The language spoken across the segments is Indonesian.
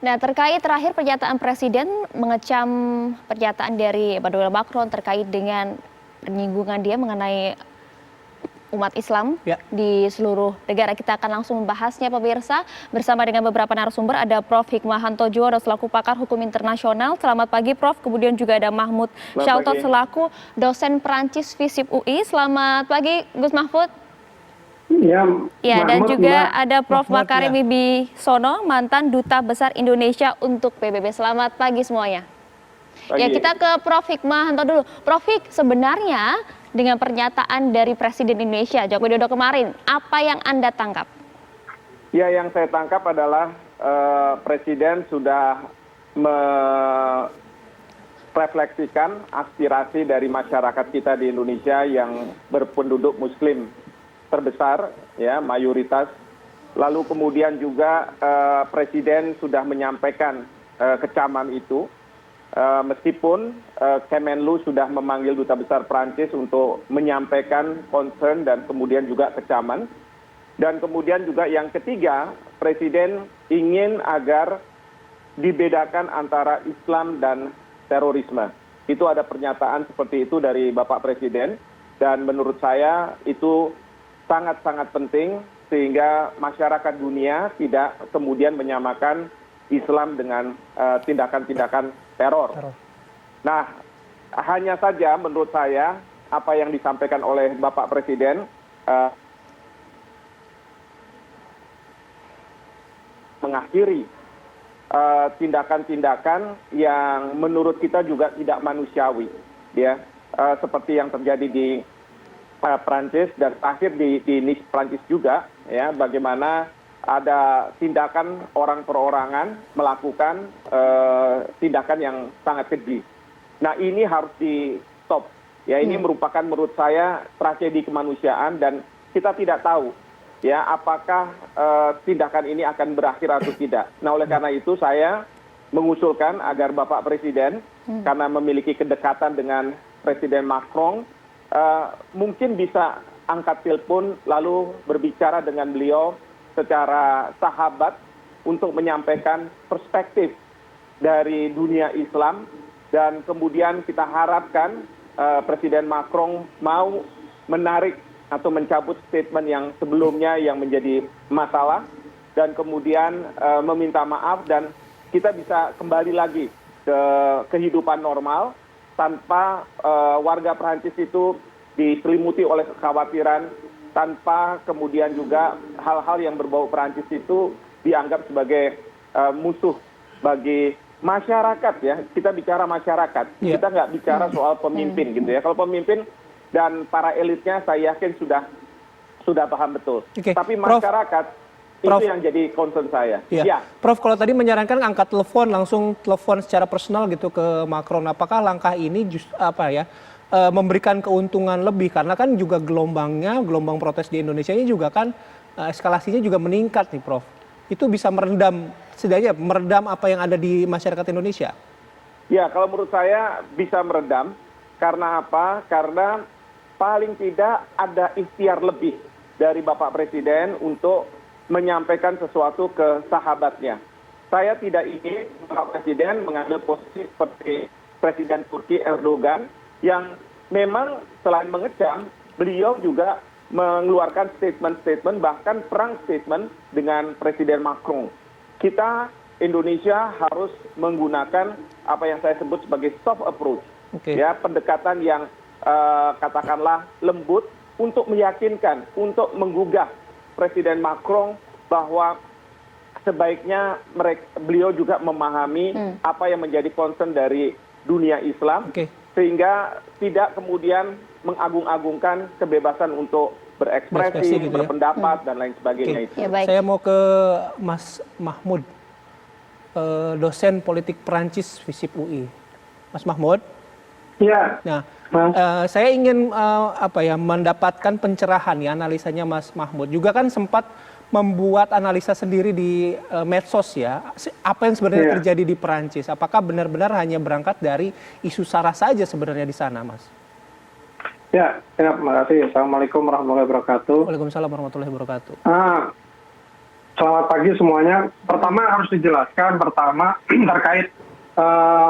Nah, terkait terakhir pernyataan Presiden mengecam pernyataan dari Emmanuel Macron terkait dengan penyinggungan dia mengenai umat Islam di seluruh negara. Kita akan langsung membahasnya pemirsa bersama dengan beberapa narasumber. Ada Prof. Hikmahanto Juwono selaku pakar hukum internasional. Selamat pagi Prof. Kemudian juga ada Mahmud Syautot selaku dosen Perancis FISIP UI. Selamat pagi Gus Mahfud. Ya, dan juga ada Prof. Makarim Wibisono, mantan Duta Besar Indonesia untuk PBB. Selamat pagi semuanya. Ya, kita ke Prof. Hikmahanto dulu. Prof. Hik, sebenarnya dengan pernyataan dari Presiden Indonesia Joko Widodo kemarin, apa yang Anda tangkap? Ya, yang saya tangkap adalah Presiden sudah merefleksikan aspirasi dari masyarakat kita di Indonesia yang berpenduduk Muslim terbesar, ya mayoritas. Lalu kemudian juga Presiden sudah menyampaikan kecaman itu. Meskipun Kemenlu sudah memanggil Duta Besar Prancis untuk menyampaikan concern dan kemudian juga kecaman. Dan kemudian juga yang ketiga, Presiden ingin agar dibedakan antara Islam dan terorisme. Itu ada pernyataan seperti itu dari Bapak Presiden. Dan menurut saya itu sangat-sangat penting sehingga masyarakat dunia tidak kemudian menyamakan Islam dengan tindakan-tindakan teror. Nah, hanya saja menurut saya apa yang disampaikan oleh Bapak Presiden mengakhiri tindakan-tindakan yang menurut kita juga tidak manusiawi, ya, seperti yang terjadi di Prancis dan terakhir di Nice Prancis juga, ya, bagaimana ada tindakan orang perorangan melakukan tindakan yang sangat keji. Nah, ini harus di stop. Ya, ini merupakan menurut saya tragedi kemanusiaan dan kita tidak tahu ya apakah tindakan ini akan berakhir atau tidak. Nah, oleh karena itu saya mengusulkan agar Bapak Presiden karena memiliki kedekatan dengan Presiden Macron mungkin bisa angkat telepon lalu berbicara dengan beliau secara sahabat untuk menyampaikan perspektif dari dunia Islam dan kemudian kita harapkan Presiden Macron mau menarik atau mencabut statement yang sebelumnya yang menjadi masalah dan kemudian meminta maaf dan kita bisa kembali lagi ke kehidupan normal tanpa warga Perancis itu diselimuti oleh kekhawatiran, tanpa kemudian juga hal-hal yang berbau Perancis itu dianggap sebagai musuh bagi masyarakat, ya. Kita bicara masyarakat, kita nggak bicara soal pemimpin gitu ya. Kalau pemimpin dan para elitnya saya yakin sudah paham betul. Tapi masyarakat itu yang jadi concern saya. Ya. Prof, kalau tadi menyarankan angkat telepon, langsung telepon secara personal gitu ke Macron, apakah langkah ini memberikan keuntungan lebih karena kan juga gelombang protes di Indonesia ini juga kan eskalasinya juga meningkat nih Prof. Itu bisa setidaknya meredam apa yang ada di masyarakat Indonesia? Ya, kalau menurut saya bisa meredam. Karena apa? Karena paling tidak ada ikhtiar lebih dari Bapak Presiden untuk menyampaikan sesuatu ke sahabatnya. Saya tidak ingin Bapak Presiden mengambil posisi seperti Presiden Turki Erdogan yang memang selain mengecam, beliau juga mengeluarkan statement-statement, bahkan perang statement dengan Presiden Macron. Kita, Indonesia harus menggunakan apa yang saya sebut sebagai soft approach. Ya, pendekatan yang katakanlah lembut untuk meyakinkan, untuk menggugah Presiden Macron bahwa sebaiknya beliau juga memahami apa yang menjadi concern dari dunia Islam. Sehingga tidak kemudian mengagung-agungkan kebebasan untuk berekspresi, gitu berpendapat, dan lain sebagainya. Ya, saya mau ke Mas Mahmud, dosen politik Perancis FISIP UI. Mas Mahmud? Ya. Nah, saya ingin mendapatkan pencerahan ya analisanya Mas Mahmud. Juga kan sempat membuat analisa sendiri di medsos ya, apa yang sebenarnya terjadi di Perancis. Apakah benar-benar hanya berangkat dari isu SARA saja sebenarnya di sana, Mas? Ya, terima kasih. Assalamualaikum warahmatullahi wabarakatuh. Waalaikumsalam warahmatullahi wabarakatuh. Selamat pagi semuanya. Pertama harus dijelaskan terkait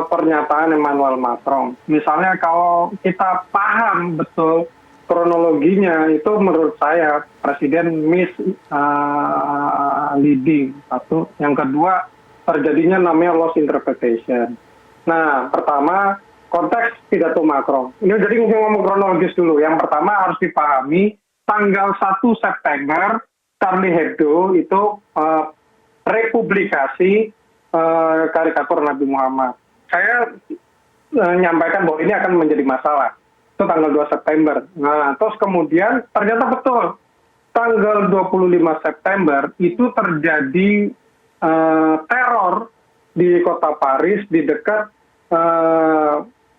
pernyataan Emmanuel Macron. Misalnya kalau kita paham betul kronologinya, itu menurut saya Presiden leading satu. Yang kedua, terjadinya namanya lost interpretation. Nah, pertama konteks pidato Macron. Ini jadi ngomong kronologis dulu. Yang pertama harus dipahami tanggal 1 September Charlie Hebdo itu republikasi karikatur Nabi Muhammad. Saya menyampaikan bahwa ini akan menjadi masalah. Itu tanggal 2 September. Nah, terus kemudian ternyata betul. Tanggal 25 September itu terjadi teror di kota Paris di dekat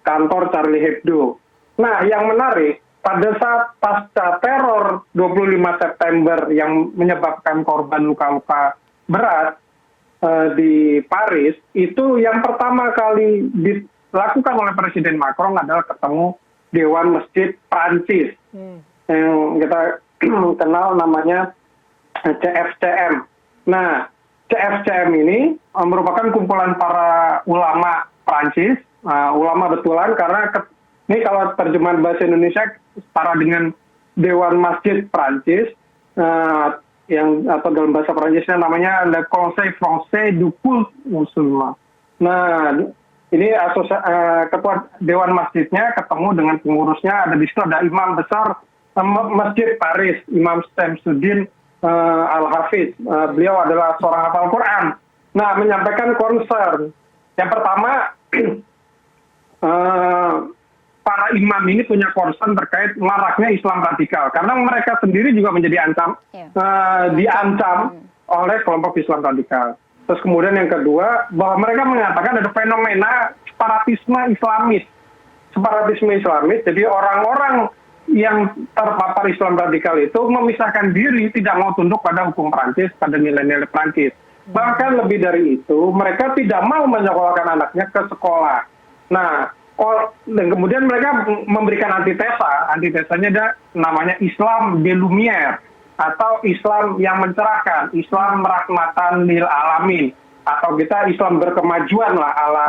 kantor Charlie Hebdo. Nah, yang menarik, pada saat pasca teror 25 September yang menyebabkan korban luka-luka berat di Paris, itu yang pertama kali dilakukan oleh Presiden Macron adalah ketemu Dewan Masjid Prancis yang kita kenal namanya CFCM. Nah, CFCM ini merupakan kumpulan para ulama Prancis, ulama betulan, karena ini kalau terjemahan bahasa Indonesia setara dengan Dewan Masjid Prancis, atau dalam bahasa Prancisnya namanya Le Conseil Français du Culte Musulman. Nah, ini ketua Dewan Masjidnya ketemu dengan pengurusnya, ada di situ ada imam besar Masjid Paris, Imam Syamsuddin Al-Hafiz. Beliau adalah seorang hafal Quran. Nah, menyampaikan concern. Yang pertama, para imam ini punya concern terkait maraknya Islam radikal. Karena mereka sendiri juga menjadi diancam oleh kelompok Islam radikal. Terus kemudian yang kedua, bahwa mereka mengatakan ada fenomena separatisme Islamis. Separatisme Islamis, jadi orang-orang yang terpapar Islam radikal itu memisahkan diri, tidak mau tunduk pada hukum Prancis, pada nilai-nilai Prancis. Bahkan lebih dari itu, mereka tidak mau menyekolahkan anaknya ke sekolah. Nah, dan kemudian mereka memberikan antitesa. Antitesanya ada namanya Islam de Lumière, atau Islam yang mencerahkan, Islam rahmatan lil alamin, atau kita Islam berkemajuan lah ala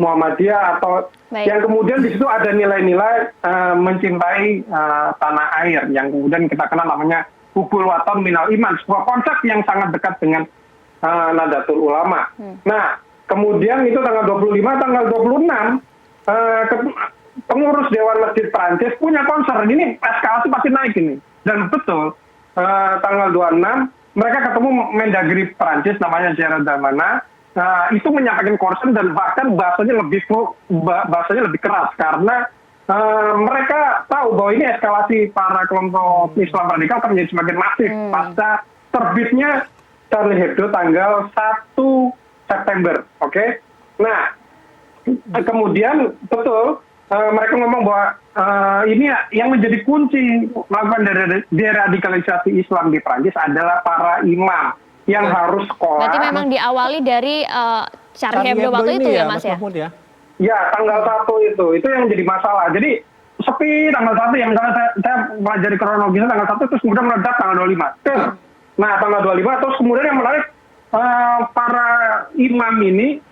Muhammadiyah, atau yang kemudian di situ ada nilai-nilai mencintai tanah air, yang kemudian kita kenal namanya hubul waton minal iman, sebuah konsep yang sangat dekat dengan Nahdlatul Ulama. Nah, kemudian itu tanggal 25, tanggal 26 pengurus Dewan Masjid Prancis punya concern, ini eskalasi pasti naik ini. Dan betul, tanggal 26 mereka ketemu Mendagri Prancis namanya Gérald Darmanin. Itu menyampaikan concern dan bahkan bahasanya lebih keras karena mereka tahu bahwa ini eskalasi para kelompok Islam radikal akan menjadi semakin masif pasca terbitnya Charlie Hebdo tanggal 1 September. Oke? Nah, kemudian betul mereka ngomong bahwa ini yang menjadi kunci melakukan deradikalisasi Islam di Prancis adalah para imam yang harus sekolah. Berarti memang diawali dari Charlie Hebdo waktu itu ya, Mas ya? Mahmud, ya? Ya, tanggal 1 itu yang jadi masalah. Jadi sepi tanggal 1, yang misalnya saya pelajari kronologisnya tanggal 1, terus kemudian meledak tanggal 25. Nah, tanggal 25, terus kemudian yang menarik, para imam ini,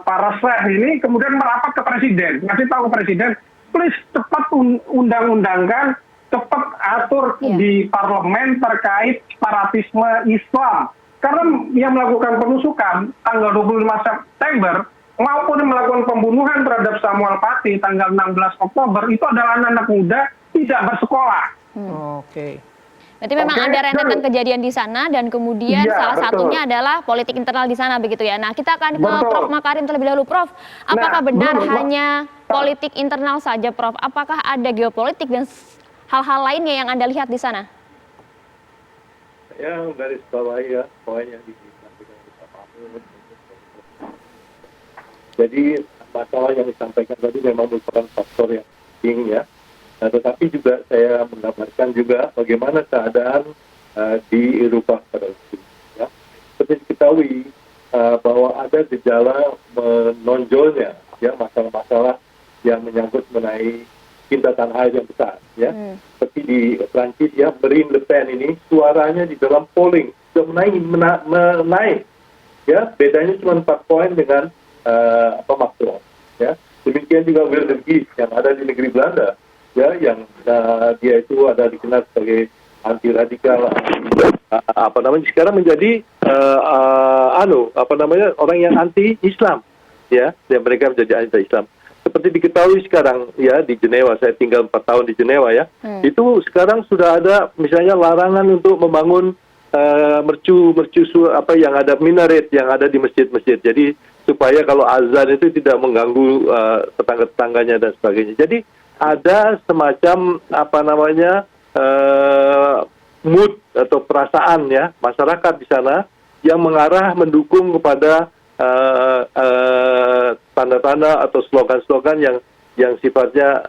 para syekh ini kemudian merapat ke presiden, ngasih tahu ke presiden, please cepat undang-undangkan, cepat atur di parlemen terkait separatisme Islam. Karena yang melakukan penusukan tanggal 25 September maupun melakukan pembunuhan terhadap Samuel Paty tanggal 16 Oktober itu adalah anak-anak muda tidak bersekolah. Oke. Berarti memang ada rentetan kejadian di sana dan kemudian salah satunya adalah politik internal di sana begitu ya. Nah, kita akan ke Prof. Makarim terlebih dahulu. Prof, apakah benar hanya politik internal saja, Prof? Apakah ada geopolitik dan hal-hal lainnya yang Anda lihat di sana? Ya, garis bawahi ya, poin yang disampaikan oleh Pak Mahmud. Jadi, masalah yang disampaikan tadi memang merupakan faktor yang penting ya. Nah, tetapi juga saya menggambarkan juga bagaimana keadaan di Eropa pada waktu itu. Ya. Seperti diketahui bahwa ada gejala menonjolnya ya masalah-masalah yang menyangkut mengenai cinta tanah air yang besar. Ya. Seperti di Prancis ya, Marine Le Pen ini suaranya di dalam polling sudah menaik. Ya, bedanya cuma 4 poin dengan Macron. Ya, demikian juga Wilders yang ada di negeri Belanda, ya, yang dia itu ada dikenal sebagai anti radikal, sekarang menjadi orang yang anti Islam, ya, dan mereka menjadi anti Islam. Seperti diketahui sekarang, ya, di Jenewa, saya tinggal 4 tahun di Jenewa, ya, itu sekarang sudah ada misalnya larangan untuk membangun yang ada minaret yang ada di masjid-masjid. Jadi supaya kalau azan itu tidak mengganggu tetangga-tetangganya dan sebagainya. Jadi ada semacam mood atau perasaan, ya, masyarakat di sana yang mengarah mendukung kepada tanda-tanda atau slogan-slogan yang sifatnya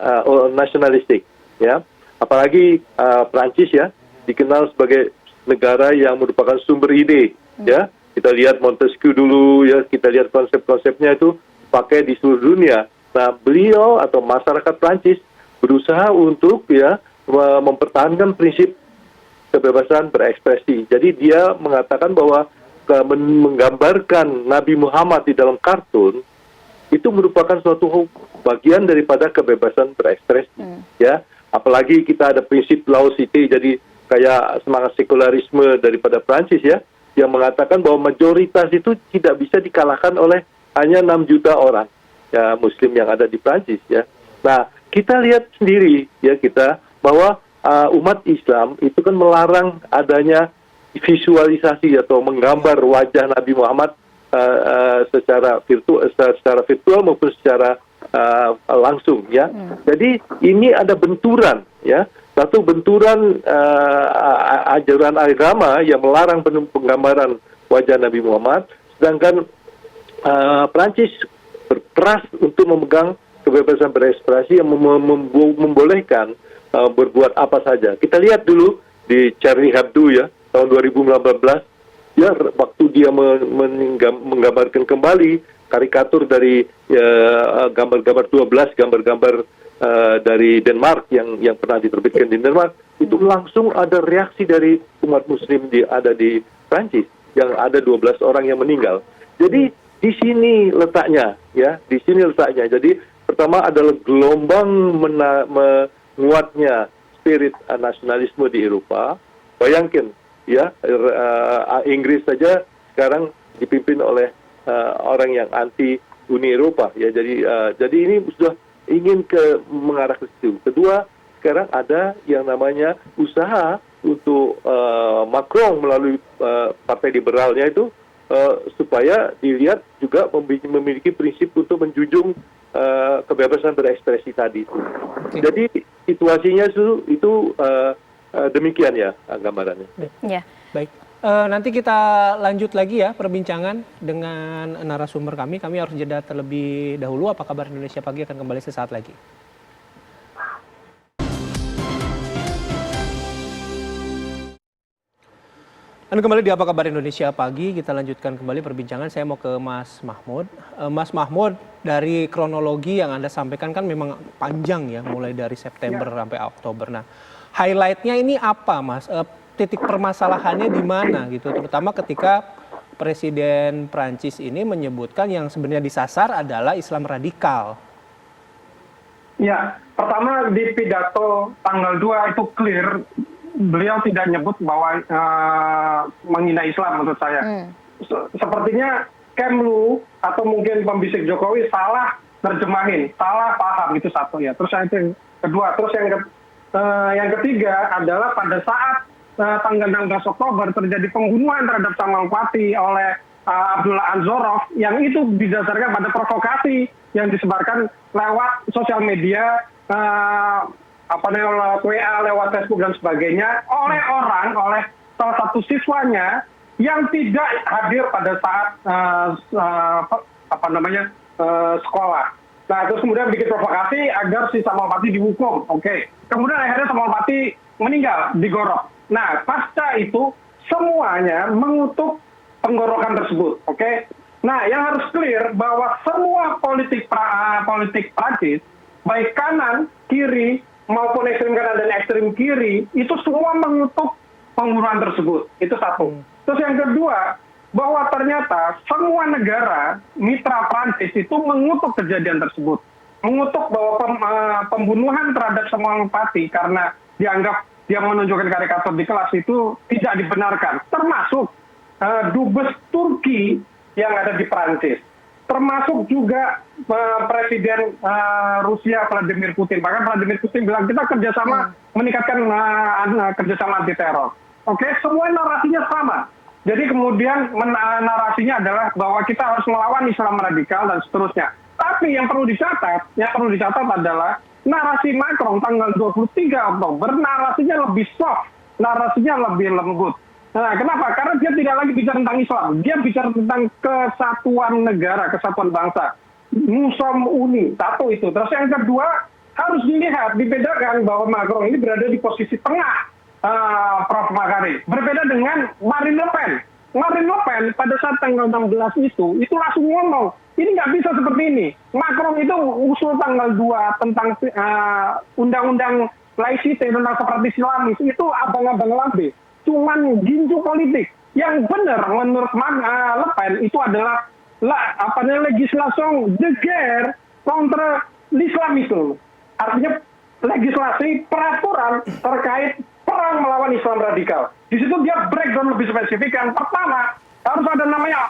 nasionalistik, ya. Apalagi Prancis, ya, dikenal sebagai negara yang merupakan sumber ide, ya. Kita lihat Montesquieu dulu, ya, kita lihat konsep-konsepnya itu pakai di seluruh dunia. Nah, beliau atau masyarakat Prancis berusaha untuk, ya, mempertahankan prinsip kebebasan berekspresi. Jadi dia mengatakan bahwa menggambarkan Nabi Muhammad di dalam kartun itu merupakan suatu bagian daripada kebebasan berekspresi, ya. Apalagi kita ada prinsip laicite, jadi kayak semangat sekularisme daripada Prancis, ya, yang mengatakan bahwa mayoritas itu tidak bisa dikalahkan oleh hanya 6 juta orang, ya, Muslim yang ada di Prancis, ya. Nah, kita lihat sendiri, ya, bahwa umat Islam itu kan melarang adanya visualisasi atau menggambar wajah Nabi Muhammad secara virtual maupun secara langsung, ya. Jadi ini ada benturan, ya. Satu benturan ajaran agama yang melarang penggambaran wajah Nabi Muhammad, sedangkan Prancis berkeras untuk memegang kebebasan berekspresi yang membolehkan berbuat apa saja. Kita lihat dulu di Charlie Hebdo, ya, tahun 2019, ya, waktu dia menggambarkan kembali karikatur dari gambar-gambar 12 gambar-gambar dari Denmark yang pernah diterbitkan di Denmark, itu langsung ada reaksi dari umat Muslim ada di Prancis, yang ada 12 orang yang meninggal. Jadi di sini letaknya, ya, di sini letaknya. Jadi pertama adalah gelombang menguatnya spirit nasionalisme di Eropa. Bayangkan, ya, Inggris saja sekarang dipimpin oleh orang yang anti Uni Eropa, ya. Jadi ini sudah ingin mengarah ke situ. Kedua, sekarang ada yang namanya usaha untuk Macron melalui partai liberalnya itu supaya dilihat juga memiliki prinsip untuk menjunjung kebebasan berekspresi tadi. Jadi situasinya itu demikian, ya, gambarannya. Ya. Baik. Nanti kita lanjut lagi, ya, perbincangan dengan narasumber kami. Kami harus jeda terlebih dahulu. Apa kabar Indonesia Pagi akan kembali sesaat lagi. Anda kembali di Apa Kabar Indonesia Pagi. Kita lanjutkan kembali perbincangan. Saya mau ke Mas Mahmud. Mas Mahmud, dari kronologi yang Anda sampaikan kan memang panjang, ya, mulai dari September sampai Oktober. Nah, highlight-nya ini apa, Mas? Titik permasalahannya di mana, gitu, terutama ketika Presiden Prancis ini menyebutkan yang sebenarnya disasar adalah Islam radikal. Ya, pertama di pidato tanggal 2 itu clear, beliau tidak nyebut bahwa menghina Islam menurut saya. Sepertinya Kemlu atau mungkin pembisik Jokowi salah terjemahin, salah paham, itu satu, ya. Terus yang kedua, terus yang ketiga adalah pada saat tanggal 16 Oktober terjadi pembunuhan terhadap Samuel Paty oleh Abdullah Anzorov, yang itu didasarkan pada provokasi yang disebarkan lewat sosial media, lewat WA, lewat Facebook dan sebagainya, oleh salah satu siswanya yang tidak hadir pada saat sekolah. Nah, terus kemudian bikin provokasi agar si Samuel Paty dihukum. Oke. Kemudian akhirnya Samuel Paty meninggal, digorok. Nah, pasca itu semuanya mengutuk penggorokan tersebut. Oke. Nah, yang harus clear bahwa semua politik Prancis, baik kanan, kiri, maupun ekstrem kanan dan ekstrem kiri, itu semua mengutuk pembunuhan tersebut. Itu satu. Terus yang kedua, bahwa ternyata semua negara mitra Prancis itu mengutuk kejadian tersebut. Mengutuk bahwa pembunuhan terhadap Samuel Paty karena dianggap dia menunjukkan karikatur di kelas itu tidak dibenarkan. Termasuk dubes Turki yang ada di Prancis. Termasuk juga Presiden Rusia Vladimir Putin. Bahkan Vladimir Putin bilang kita kerjasama meningkatkan kerjasama anti teror. Oke, semua narasinya sama. Jadi kemudian narasinya adalah bahwa kita harus melawan Islam radikal dan seterusnya. Tapi yang perlu dicatat adalah narasi Macron tanggal 23 Oktober narasinya lebih soft, narasinya lebih lembut. Nah, kenapa? Karena dia tidak lagi bicara tentang Islam, dia bicara tentang kesatuan negara, kesatuan bangsa. Musom Uni, satu itu. Terus yang kedua, harus dilihat, dibedakan bahwa Macron ini berada di posisi tengah, Prof. Makarim. Berbeda dengan Marine Le Pen. Marine Le Pen pada saat tanggal 16 itu langsung ngomong, ini nggak bisa seperti ini. Macron itu usul tanggal 2 tentang undang-undang laicite, tentang separatis Islamis, itu abang-abang lambe. Cuman ginju politik. Yang benar menurut Le Pen itu adalah legislasi de guerre contre l'islamisme. Artinya legislasi peraturan terkait perang melawan Islam radikal. Di situ dia breakdown lebih spesifik. Yang pertama, harus ada namanya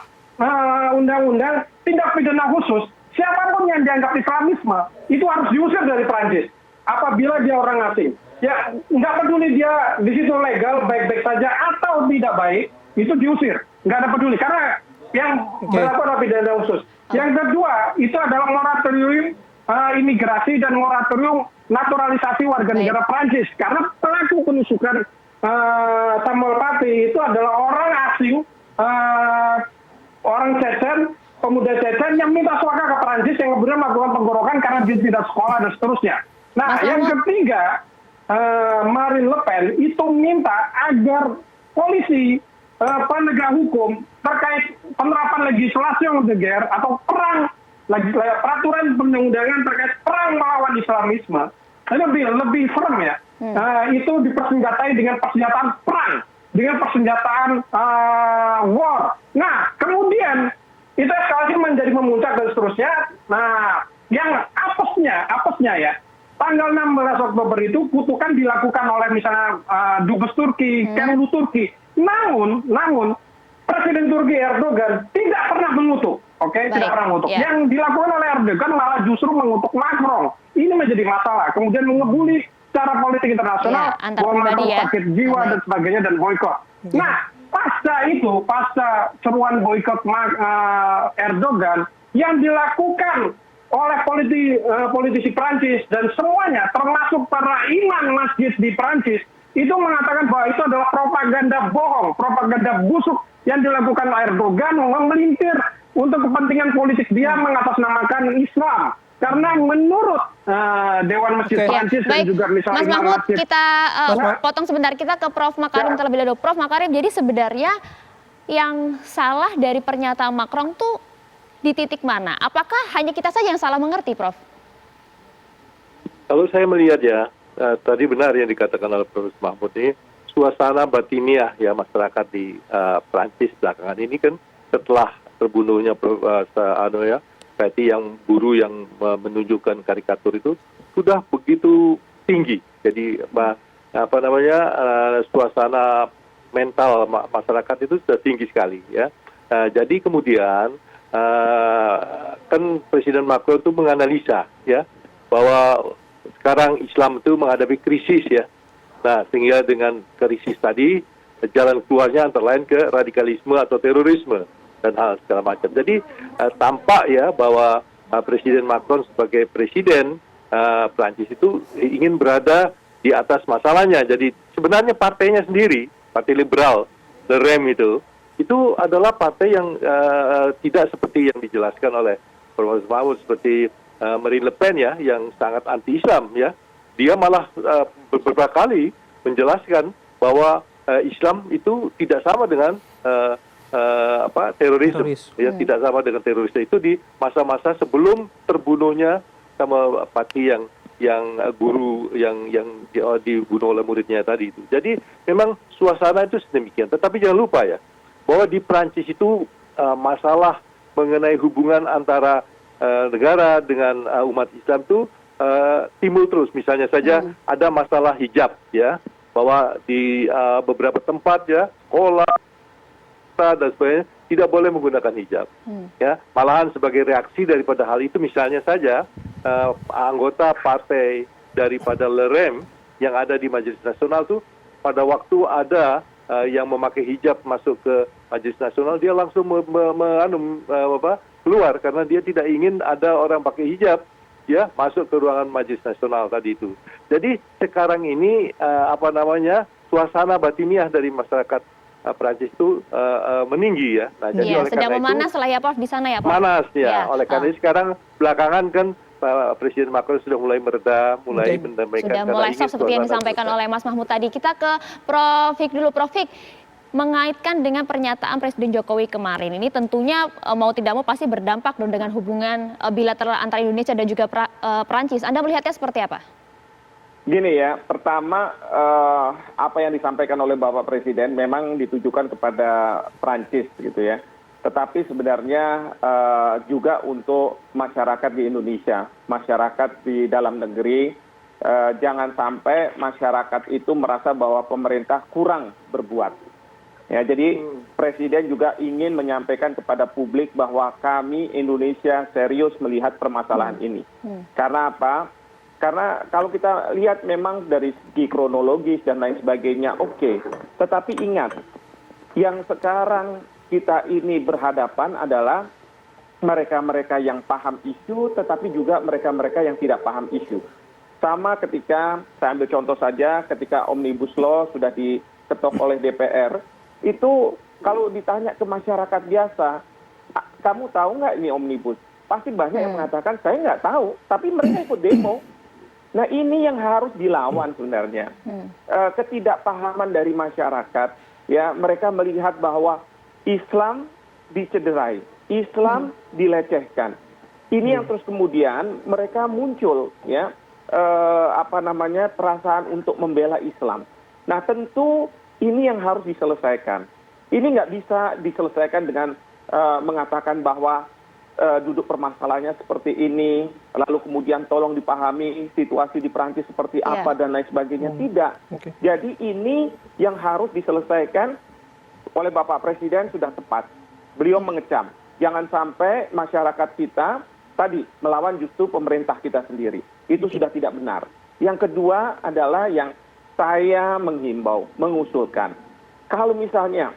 undang-undang tindak pidana khusus. Siapapun yang dianggap Islamisme, itu harus diusir dari Prancis. Apabila dia orang asing. Ya, nggak peduli dia di situ legal, baik-baik saja, atau tidak baik, itu diusir. Nggak ada peduli. Karena yang berlaku adalah pidana khusus. Yang kedua, itu adalah moratorium imigrasi dan moratorium naturalisasi warga negara Prancis. Karena pelaku penusukan Samuel Paty itu adalah orang asing, orang Chechen, pemuda Chechen yang minta suaka ke Prancis yang kemudian melakukan penggorokan karena dia tidak sekolah dan seterusnya. Nah, yang ketiga, Marine Le Pen itu minta agar polisi, penegak hukum terkait penerapan legislasi de guerre atau peraturan perundang-undangan terkait perang melawan Islamisme lebih firm ya. Itu dipersenjatai dengan persenjataan perang, dengan persenjataan war. Nah, kemudian itu eskalasi menjadi memuncak dan seterusnya. Nah, yang apesnya ya, tanggal 16 Oktober itu kutukan dilakukan oleh misalnya dubes Turki, Kemlu Turki. Namun Presiden Turki Erdogan tidak pernah mengutuk. Tidak pernah mengutuk. Yeah. Yang dilakukan oleh Erdogan malah justru mengutuk Macron. Ini menjadi masalah. Kemudian mengebuli secara politik internasional, bahwa Macron sakit jiwa dan sebagainya dan boykot. Nah, pasca seruan boykot Erdogan yang dilakukan oleh politisi Prancis dan semuanya, termasuk para imam masjid di Prancis, itu mengatakan bahwa itu adalah propaganda bohong, propaganda busuk yang dilakukan Erdogan memelintir untuk kepentingan politik dia mengatasnamakan Islam. Karena menurut Dewan Masjid Prancis dan juga misalnya Mas Mahmud, Masjid, kita potong sebentar, kita ke Prof. Makarim terlebih dahulu. Prof. Makarim, jadi sebenarnya yang salah dari pernyataan Macron tuh di titik mana? Apakah hanya kita saja yang salah mengerti, Prof? Kalau saya melihat ya, tadi benar yang dikatakan oleh Prof. Mahmud ini, suasana batiniah ya masyarakat di Prancis belakangan ini kan setelah terbunuhnya Paty yang guru yang menunjukkan karikatur itu sudah begitu tinggi. Jadi suasana mental masyarakat itu sudah tinggi sekali ya. Jadi kemudian kan Presiden Macron itu menganalisa ya bahwa sekarang Islam itu menghadapi krisis ya. Nah, sehingga dengan krisis tadi jalan keluarnya antara lain ke radikalisme atau terorisme dan hal segala macam. Jadi tampak ya bahwa Presiden Macron sebagai presiden Prancis itu ingin berada di atas masalahnya. Jadi sebenarnya partainya sendiri, Partai Liberal, Le REM itu adalah partai yang tidak seperti yang dijelaskan oleh Prof. Mahmud seperti Marine Le Pen ya, yang sangat anti-Islam ya. Dia malah beberapa kali menjelaskan bahwa Islam itu tidak sama dengan terorisme. Ya, tidak sama dengan teroris. Itu di masa-masa sebelum terbunuhnya sama Paty yang guru yang dibunuh oleh muridnya tadi itu. Jadi memang suasana itu sedemikian. Tetapi jangan lupa ya, bahwa di Prancis itu masalah mengenai hubungan antara negara dengan umat Islam itu timbul terus. Misalnya saja ada masalah hijab, ya, bahwa di beberapa tempat, ya, sekolah dan sebagainya tidak boleh menggunakan hijab. Ya, malahan sebagai reaksi daripada hal itu, misalnya saja anggota partai daripada LREM yang ada di Majelis Nasional tuh pada waktu ada yang memakai hijab masuk ke Majelis Nasional, dia langsung keluar karena dia tidak ingin ada orang pakai hijab, ya, masuk ke ruangan Majelis Nasional tadi itu. Jadi sekarang ini suasana batiniah dari masyarakat Prancis itu meninggi, ya. Nah, jadi oleh sedang karena memanas itu, lah ya Prof di sana ya Prof. Panas, ya. Oleh karena itu sekarang belakangan kan Presiden Macron sudah mulai mereda, mulai mendamaikan. Sudah mulai soft seperti yang disampaikan oleh Mas Mahmud tadi. Kita ke Prof Fik dulu. Prof Fik, mengaitkan dengan pernyataan Presiden Jokowi kemarin ini tentunya mau tidak mau pasti berdampak dong dengan hubungan bilateral antara Indonesia dan juga Prancis. Anda melihatnya seperti apa? Gini ya, pertama apa yang disampaikan oleh Bapak Presiden memang ditujukan kepada Prancis gitu ya. Tetapi sebenarnya juga untuk masyarakat di Indonesia, masyarakat di dalam negeri, jangan sampai masyarakat itu merasa bahwa pemerintah kurang berbuat. Ya, jadi Presiden juga ingin menyampaikan kepada publik bahwa kami Indonesia serius melihat permasalahan ini. Karena apa? Karena kalau kita lihat memang dari segi kronologis dan lain sebagainya oke. Tetapi ingat, yang sekarang kita ini berhadapan adalah mereka-mereka yang paham isu, tetapi juga mereka-mereka yang tidak paham isu. Sama ketika, saya ambil contoh saja, ketika Omnibus Law sudah diketok oleh DPR, itu kalau ditanya ke masyarakat biasa, kamu tahu nggak ini Omnibus? Pasti banyak yang mengatakan, saya nggak tahu, tapi mereka ikut demo. Nah ini yang harus dilawan sebenarnya. Ketidakpahaman dari masyarakat, ya, mereka melihat bahwa Islam dicederai, Islam dilecehkan. Ini yang terus kemudian mereka muncul, ya, perasaan untuk membela Islam. Nah tentu ini yang harus diselesaikan. Ini nggak bisa diselesaikan dengan mengatakan bahwa duduk permasalahannya seperti ini, lalu kemudian tolong dipahami situasi di Prancis seperti apa dan lain sebagainya. Tidak. Jadi ini yang harus diselesaikan oleh Bapak Presiden sudah tepat. Beliau mengecam. Jangan sampai masyarakat kita tadi melawan justru pemerintah kita sendiri. Itu sudah tidak benar. Yang kedua adalah yang saya menghimbau, mengusulkan. Kalau misalnya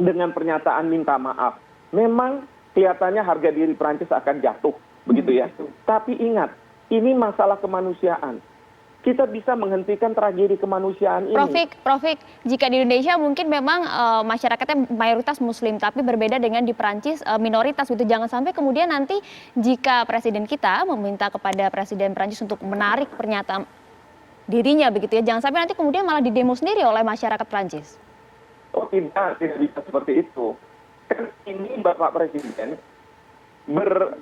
dengan pernyataan minta maaf, memang kelihatannya harga diri Prancis akan jatuh, begitu ya. Tapi ingat, ini masalah kemanusiaan. Kita bisa menghentikan tragedi kemanusiaan ini. Prof Fik, jika di Indonesia mungkin memang masyarakatnya mayoritas Muslim, tapi berbeda dengan di Prancis minoritas, gitu. Jangan sampai kemudian nanti jika Presiden kita meminta kepada Presiden Prancis untuk menarik pernyataan dirinya, begitu ya. Jangan sampai nanti kemudian malah didemo sendiri oleh masyarakat Prancis. Oh tidak bisa seperti itu. Kan ini Bapak Presiden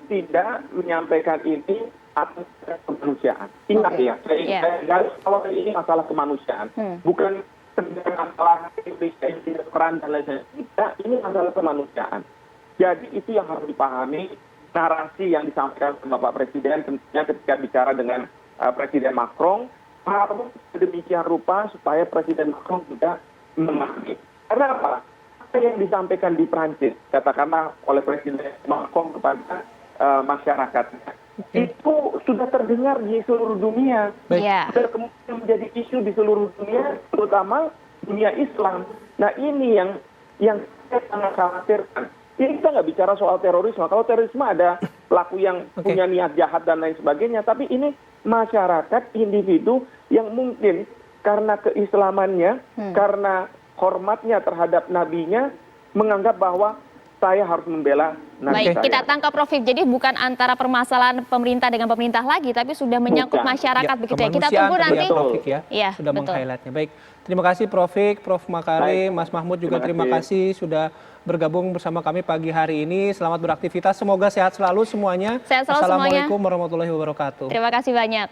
tidak menyampaikan ini atas kemanusiaan. Ingat ya, garis bawah ini masalah kemanusiaan, bukan masalah Indonesia peran dan lain sebagainya. Tidak, ini masalah kemanusiaan. Jadi itu yang harus dipahami, narasi yang disampaikan oleh Bapak Presiden tentunya ketika bicara dengan Presiden Macron harus sedemikian rupa supaya Presiden Macron juga memahami. Karena apa? Apa yang disampaikan di Prancis, katakanlah oleh Presiden Macron kepada masyarakatnya, itu sudah terdengar di seluruh dunia. Sudah kemudian menjadi isu di seluruh dunia, terutama dunia Islam. Nah ini yang saya sangat khawatirkan. Ini kita nggak bicara soal terorisme. Kalau terorisme ada pelaku yang punya niat jahat dan lain sebagainya. Tapi ini masyarakat, individu yang mungkin karena keislamannya, karena hormatnya terhadap nabinya, menganggap bahwa saya harus membela nabi saya. Baik, kita tangkap Prof. Jadi bukan antara permasalahan pemerintah dengan pemerintah lagi, tapi sudah menyangkut masyarakat, begitu ya. Kita tunggu nanti. Ya, sudah meng-highlightnya. Baik, terima kasih Prof. Prof. Makarim, Mas Mahmud juga terima kasih sudah bergabung bersama kami pagi hari ini. Selamat beraktivitas, semoga sehat selalu semuanya. Sehat selalu semuanya. Assalamualaikum warahmatullahi wabarakatuh. Terima kasih banyak.